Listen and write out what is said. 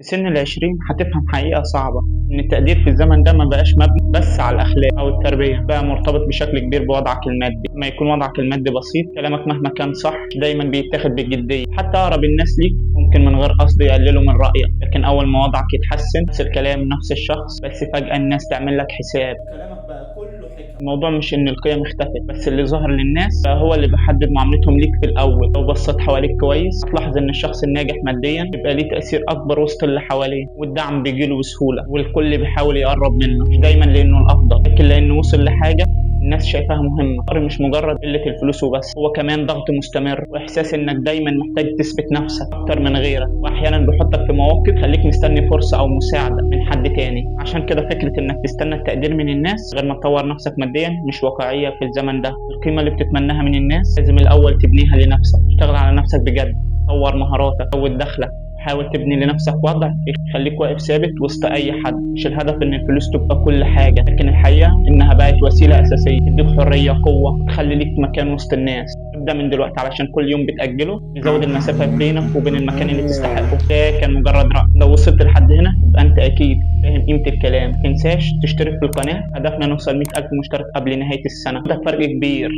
في سن العشرين هتفهم حقيقة صعبة إن التقدير في الزمن ده ما بقاش مبني بس على الأخلاق أو التربية، بقى مرتبط بشكل كبير بوضعك المادي. لما يكون وضعك المادي بسيط، كلامك مهما كان صح دايما بيتاخد بجدية، حتى أقرب الناس ليك ممكن من غير قصد يقللوا من رأيك. لكن أول ما وضعك يتحسن، نفس الكلام نفس الشخص، بس فجأة الناس تعمل لك حساب. كلامك بقى كله حكم. الموضوع مش إن القيم اختفت، بس اللي ظهر للناس بقى هو اللي بيحدد معاملتهم ليك في الأول. لو بصيت حواليك كويس هتلاحظ إن الشخص الناجح ماديا بيبقى ليه تأثير أكبر وسط اللي حواليه، والدعم بيجيله بسهولة، والكل بيحاول يقرب منه، مش دايما لأنه الأفضل لكن لأنه وصل لحاجة الناس شايفاها مهمة. الفقر مش مجرد قلة الفلوس وبس، هو كمان ضغط مستمر وإحساس إنك دايما محتاج تثبت نفسك أكتر من غيرك، وأحيانا بيحطك في مواقف خليك مستني فرصة أو مساعدة من حد تاني. عشان كده فكرة إنك تستنى التقدير من الناس غير ما تطور نفسك ماديا مش واقعية في الزمن ده. القيمة اللي بتتمناها من الناس لازم الأول تبنيها لنفسك، اشتغل على نفسك بجد، طور مهاراتك، زود دخلك، حاول تبني لنفسك وضع يخليك واقف ثابت وسط اي حد. مش الهدف ان الفلوس تبقى كل حاجه، لكن الحقيقه انها بقت وسيله اساسيه تديك حريه وقوه وتخلي ليك مكان وسط الناس. ابدا من دلوقتي علشان كل يوم بتاجله يزود المسافه بينك وبين المكان اللي تستحقه. ده كان مجرد راي، لو وصلت لحد هنا يبقى انت اكيد فاهم قيمه الكلام. متنساش تشترك في القناه، هدفنا نوصل 100,000 مشترك قبل نهايه السنه، ده فرق كبير.